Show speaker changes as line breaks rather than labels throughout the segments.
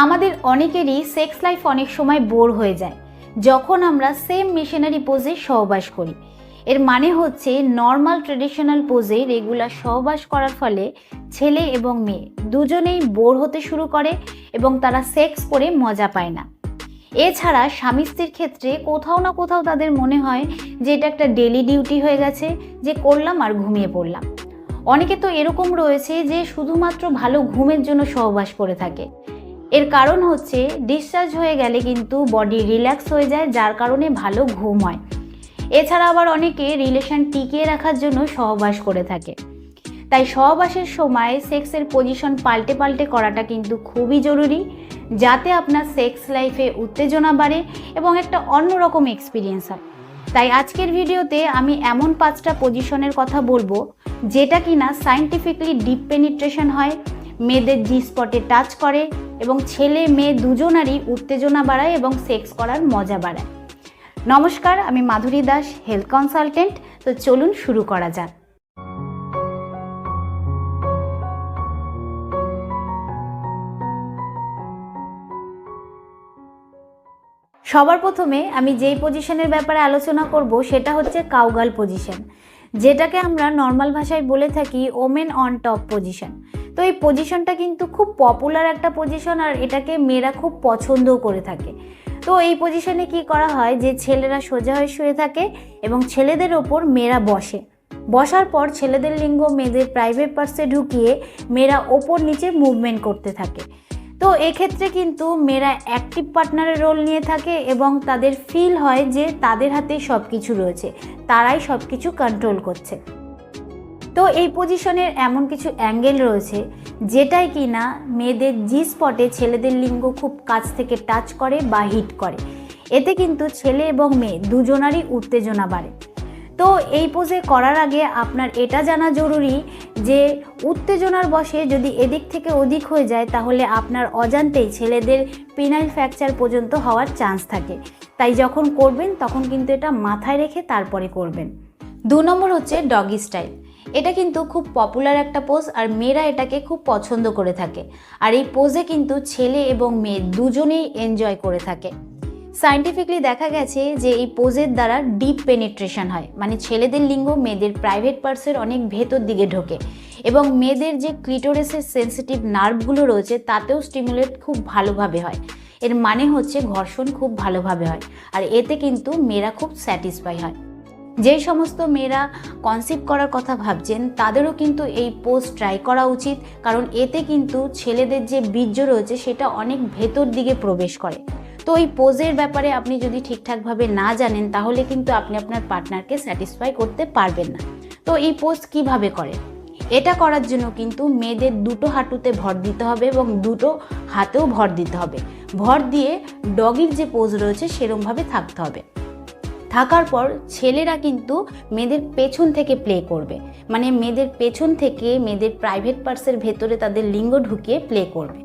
আমাদের অনেকেরই sex life অনেক সময় বোর হয়ে যায় যখন আমরা সেম মিশনারি পোজে সহবাস করি। এর মানে হচ্ছে নর্মাল ট্রেডিশনাল পোজে রেগুলার সহবাস করার ফলে ছেলে এবং মেয়ে দুজনেই বোর হতে শুরু করে এবং তারা সেক্স করে মজা পায় না। এছাড়া স্বামী স্ত্রীর ক্ষেত্রে কোথাও না কোথাও তাদের মনে হয় যে এটা একটা ডেলি ডিউটি হয়ে গেছে, যে করলাম আর ঘুমিয়ে পড়লাম। অনেকে তো এরকম রয়েছে যে শুধুমাত্র ভালো ঘুমের জন্য সহবাস করে থাকে। এর কারণ হচ্ছে ডিসচার্জ হয়ে গেলে কিন্তু বডি রিল্যাক্স হয়ে যায়, যার কারণে ভালো ঘুম হয়। এছাড়া আবার অনেকে রিলেশন টিকিয়ে রাখার জন্য সহবাস করে থাকে। তাই সহবাসের সময় সেক্সের পজিশন পাল্টে পাল্টে করাটা কিন্তু খুবই জরুরি, যাতে আপনার সেক্স লাইফে উত্তেজনা বাড়ে এবং একটা অন্যরকম এক্সপিরিয়েন্স হয়। তাই আজকের ভিডিওতে আমি এমন 5টা পজিশনের কথা বলবো যেটা কিনা সায়েন্টিফিকলি ডিপ পেনিট্রেশন হয়, মেয়েদের জি স্পটে টাচ করে এবং ছেলে মেয়ে দুজনারই উত্তেজনা বাড়ায় এবং সেক্স করার মজা বাড়ায়। নমস্কার, আমি মাধুরী দাস, হেলথ কনসালটেন্ট। তো চলুন শুরু করা যাক। সবার প্রথমে আমি যেই পজিশনের ব্যাপারে আলোচনা করব সেটা হচ্ছে কাউগাল পজিশন, যেটাকে আমরা নর্মাল ভাষায় বলে থাকি ওমেন অন টপ পজিশন। তো এই পজিশনটা কিন্তু খুব পপুলার একটা পজিশন, আর এটাকে মেয়েরা খুব পছন্দও করে থাকে। তো এই পজিশনে কি করা হয় যে ছেলেরা সোজা হয়ে শুয়ে থাকে এবং ছেলেদের ওপর মেয়েরা বসে। বসার পর ছেলেদের লিঙ্গ মেয়েদের প্রাইভেট পার্টসে ঢুকিয়ে মেয়েরা ওপর নিচে মুভমেন্ট করতে থাকে। তো এক্ষেত্রে কিন্তু মেয়েরা অ্যাক্টিভ পার্টনারের রোল নিয়ে থাকে এবং তাদের ফিল হয় যে তাদের হাতেই সব কিছু রয়েছে, তারাই সব কিছু কন্ট্রোল করছে। তো এই পজিশনের এমন কিছু অ্যাঙ্গেল রয়েছে যেটাই কিনা মেয়েদের জি স্পটে ছেলেদের লিঙ্গ খুব কাছ থেকে টাচ করে বা হিট করে। এতে কিন্তু ছেলে এবং মেয়ে দুজনারই উত্তেজনা বাড়ে। তো এই পোজে করার আগে আপনার এটা জানা জরুরি যে উত্তেজনার বশে যদি এদিক থেকে ওদিক হয়ে যায় তাহলে আপনার অজান্তেই ছেলেদের পিনাইল ফ্র্যাকচার পর্যন্ত হওয়ার চান্স থাকে। তাই যখন করবেন তখন কিন্তু এটা মাথায় রেখে তারপরে করবেন। 2 নম্বর হচ্ছে ডগি স্টাইল। এটা কিন্তু খুব পপুলার একটা পোজ, আর মেয়েরা এটাকে খুব পছন্দ করে থাকে। আর এই পোজে কিন্তু ছেলে এবং মেয়ে দুজনেই এনজয় করে থাকে। সায়েন্টিফিকলি দেখা গেছে যে এই পোজের দ্বারা ডিপ পেনিট্রেশন হয়, মানে ছেলেদের লিঙ্গ মেয়েদের প্রাইভেট পার্টসের অনেক ভেতর দিকে ঢোকে এবং মেয়েদের যে ক্লিটোরিসের সেন্সিটিভ নার্ভগুলো রয়েছে তাতেও স্টিমুলেট খুব ভালোভাবে হয়। এর মানে হচ্ছে ঘর্ষণ খুব ভালোভাবে হয়, আর এতে কিন্তু মেয়েরা খুব স্যাটিসফাই হয়। যে সমস্ত মেয়েরা কনসিভ করার কথা ভাবছেন তাদেরও কিন্তু এই পোজ ট্রাই করা উচিত, কারণ এতে কিন্তু ছেলেদের যে বীর্য রয়েছে সেটা অনেক ভেতর দিকে প্রবেশ করে। তো এই পোজের ব্যাপারে আপনি যদি ঠিকঠাকভাবে না জানেন তাহলে কিন্তু আপনি আপনার পার্টনারকে স্যাটিসফাই করতে পারবেন না। তো এই পোজ কিভাবে করে? এটা করার জন্য কিন্তু মেয়েদের দুটো হাঁটুতে ভর দিতে হবে এবং দুটো হাতেও ভর দিতে হবে। ভর দিয়ে ডগির যে পোজ রয়েছে সেরকমভাবে থাকতে হবে। থাকার পর ছেলেরা কিন্তু মেয়েদের পেছন থেকে প্লে করবে, মানে মেয়েদের পেছন থেকে মেয়েদের প্রাইভেট পার্টসের ভেতরে তাদের লিঙ্গ ঢুকিয়ে প্লে করবে।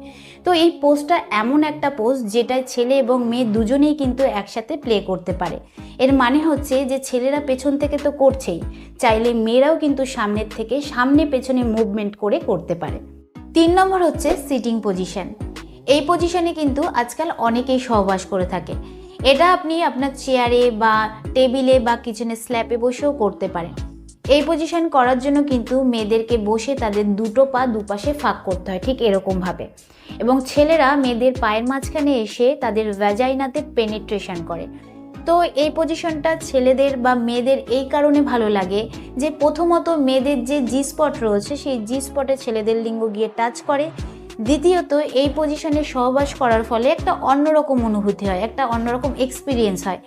তো এই পোজটা এমন একটা পোজ যেটায় ছেলে এবং মেয়ে দুজনেই কিন্তু একসাথে প্লে করতে পারে। এর মানে হচ্ছে যে ছেলেরা পেছন থেকে তো করছেই, চাইলে মেয়েরাও কিন্তু সামনের থেকে সামনে পেছনে মুভমেন্ট করে করতে পারে। 3 নম্বর হচ্ছে সিটিং পজিশন। এই পজিশনে কিন্তু আজকাল অনেকেই সহবাস করে থাকে। এটা আপনি আপনার চেয়ারে বা টেবিলে বা কিচেনে স্ল্যাপে বসেও করতে পারেন। এই পজিশন করার জন্য কিন্তু মেয়েদেরকে বসে তাদের দুটো পা দুপাশে ফাঁক করতে হয় ঠিক এরকমভাবে, এবং ছেলেরা মেয়েদের পায়ের মাঝখানে এসে তাদের ভ্যাজাইনাতে পেনিট্রেশন করে। তো এই পজিশনটা ছেলেদের বা মেয়েদের এই কারণে ভালো লাগে যে প্রথমত মেয়েদের যে জি স্পট রয়েছে সেই জি স্পটে ছেলেদের লিঙ্গ গিয়ে টাচ করে। দ্বিতীয়ত এই পজিশনে সহবাস করার ফলে একটা অন্যরকম অনুভূতি হয়, একটা অন্যরকম এক্সপিরিয়েন্স হয়।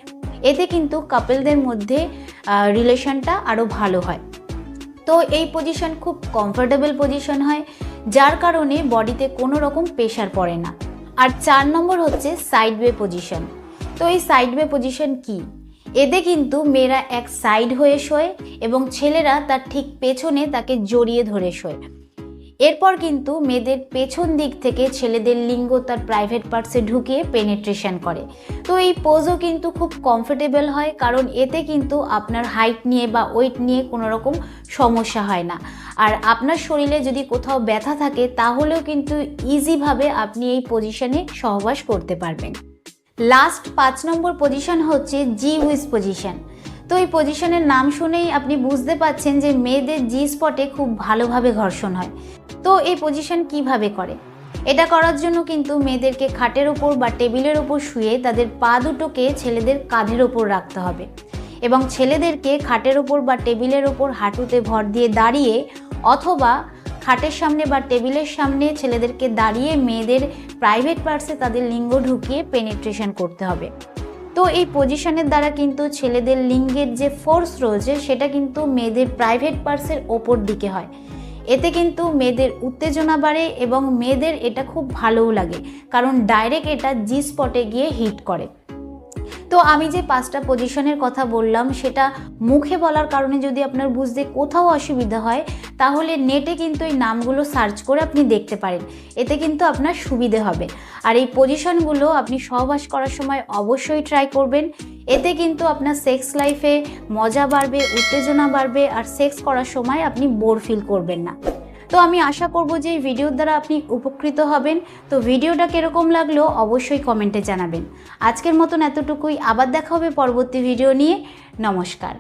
এতে কিন্তু কাপলদের মধ্যে রিলেশনটা আরও ভালো হয়। তো এই পজিশন খুব কমফোর্টেবল পজিশন হয়, যার কারণে বডিতে কোনো রকম প্রেশার পড়ে না। আর 4 নম্বর হচ্ছে সাইডওয়ে পজিশন। তো এই সাইডওয়ে পজিশন কি? এতে কিন্তু মেয়েরা এক সাইড হয়ে শোয় এবং ছেলেরা তার ঠিক পেছনে তাকে জড়িয়ে ধরে শোয়। এরপর কিন্তু মেয়েদের পেছন দিক থেকে ছেলেদের লিঙ্গ তার প্রাইভেট পার্টসে ঢুকিয়ে পেনিট্রেশন করে। তো এই পোজও কিন্তু খুব কমফোর্টেবল হয়, কারণ এতে কিন্তু আপনার হাইট নিয়ে বা ওয়েট নিয়ে কোনো রকম সমস্যা হয় না। আর আপনার শরীরে যদি কোথাও ব্যথা থাকে তাহলেও কিন্তু ইজিভাবে আপনি এই পজিশনে সহবাস করতে পারবেন। লাস্ট 5 নম্বর পজিশন হচ্ছে জি উইজ পজিশন। তো এই পজিশনের নাম শুনেই আপনি বুঝতে পাচ্ছেন যে মেয়েদের জি স্পটে খুব ভালোভাবে ঘর্ষণ হয়। তো এই পজিশন কিভাবে করে? এটা করার জন্য কিন্তু মেয়েদেরকে খাটের ওপর বা টেবিলের ওপর শুয়ে তাদের পা দুটোকে ছেলেদের কাঁধের ওপর রাখতে হবে এবং ছেলেদেরকে খাটের ওপর বা টেবিলের ওপর হাঁটুতে ভর দিয়ে দাঁড়িয়ে অথবা খাটের সামনে বা টেবিলের সামনে ছেলেদেরকে দাঁড়িয়ে মেয়েদের প্রাইভেট পার্টসে তাদের লিঙ্গ ঢুকিয়ে পেনিট্রেশন করতে হবে। তো এই পজিশনের দ্বারা কিন্তু ছেলেদের লিঙ্গের যে ফোর্স রয়েছে সেটা কিন্তু মেয়েদের প্রাইভেট পার্টসের ওপর দিকে হয়। এতে কিন্তু মেয়েদের উত্তেজনা বাড়ে এবং মেয়েদের এটা খুব ভালোও লাগে, কারণ ডাইরেক্ট এটা জি স্পটে গিয়ে হিট করে। তো আমি যে 5টা পজিশনের কথা বললাম সেটা মুখে বলার কারণে যদি আপনার বুঝতে কোথাও অসুবিধা হয় তাহলে নেটে কিন্তু এই নামগুলো সার্চ করে আপনি দেখতে পারেন, এতে কিন্তু আপনার সুবিধে হবে। আর এই পজিশনগুলো আপনি সহবাস করার সময় অবশ্যই ট্রাই করবেন, এতে কিন্তু আপনার সেক্স লাইফে মজা বাড়বে, উত্তেজনা বাড়বে, আর সেক্স করার সময় আপনি বোর ফিল করবেন না। তো আমি আশা করব যে এই ভিডিওর দ্বারা আপনি উপকৃত হবেন। তো ভিডিওটা কীরকম লাগলো অবশ্যই কমেন্টে জানাবেন। আজকের মতন এতটুকুই, আবার দেখা হবে পরবর্তী ভিডিও নিয়ে। নমস্কার।